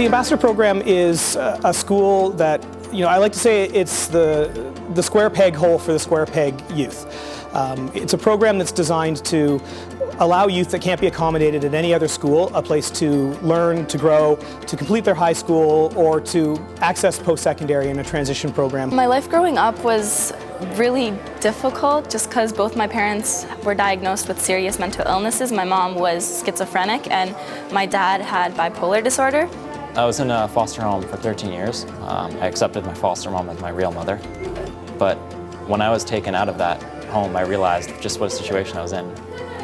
Ambassador Program is a school that, I like to say it's the square peg hole for the square peg youth. It's a program that's designed to allow youth that can't be accommodated at any other school a place to learn, to grow, to complete their high school, or to access post-secondary in a transition program. My life growing up was really difficult just because both my parents were diagnosed with serious mental illnesses. My mom was schizophrenic and my dad had bipolar disorder. I was in a foster home for 13 years. I accepted my foster mom as my real mother. But when I was taken out of that home, I realized just what a situation I was in.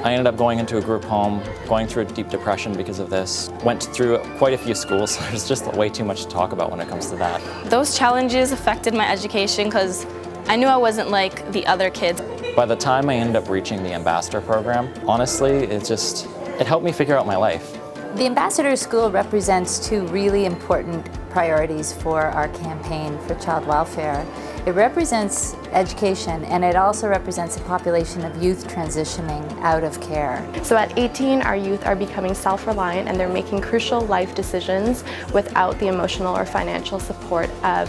I ended up going into a group home, going through a deep depression because of this. Went through quite a few schools, so there's just way too much to talk about when it comes to that. Those challenges affected my education because I knew I wasn't like the other kids. By the time I ended up reaching the Ambassador Program, honestly, it helped me figure out my life. The Ambassador School represents two really important priorities for our campaign for child welfare. It represents education, and it also represents a population of youth transitioning out of care. So at 18, our youth are becoming self-reliant and they're making crucial life decisions without the emotional or financial support of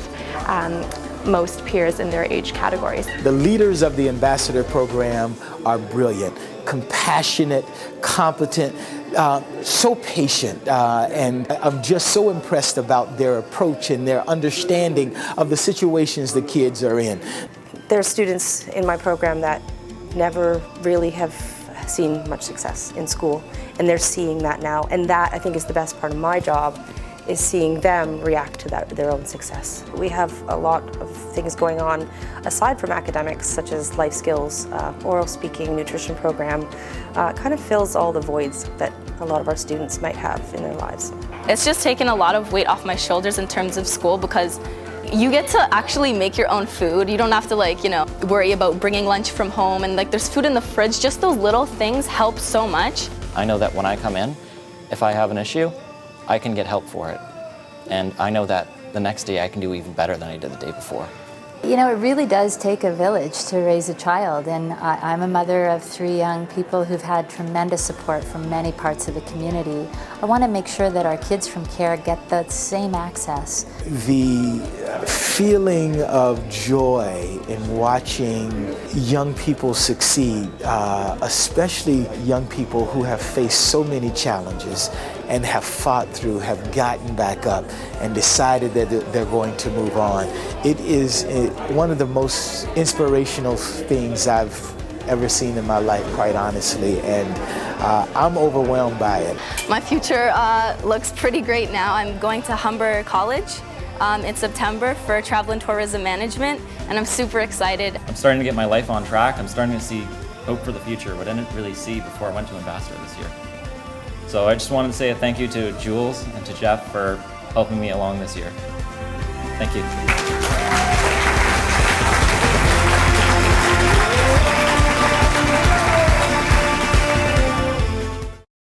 most peers in their age categories. The leaders of the Ambassador Program are brilliant, compassionate, competent, so patient, and I'm just so impressed about their approach and their understanding of the situations the kids are in. There are students in my program that never really have seen much success in school, and they're seeing that now, and that I think is the best part of my job, is seeing them react to their own success. We have a lot of things going on aside from academics, such as life skills, oral speaking, nutrition program, kind of fills all the voids that a lot of our students might have in their lives. It's just taken a lot of weight off my shoulders in terms of school because you get to actually make your own food. You don't have to worry about bringing lunch from home, and there's food in the fridge. Just those little things help so much. I know that when I come in, if I have an issue, I can get help for it. And I know that the next day I can do even better than I did the day before. It really does take a village to raise a child, and I'm a mother of 3 young people who've had tremendous support from many parts of the community. I want to make sure that our kids from CARE get the same access. The feeling of joy in watching young people succeed, especially young people who have faced so many challenges and have fought through, have gotten back up and decided that they're going to move on. It is one of the most inspirational things I've ever seen in my life, quite honestly, and I'm overwhelmed by it. My future looks pretty great now. I'm going to Humber College in September for travel and tourism management, and I'm super excited. I'm starting to get my life on track. I'm starting to see hope for the future, what I didn't really see before I went to Ambassador this year. So I just wanted to say a thank you to Jules and to Jeff for helping me along this year. Thank you.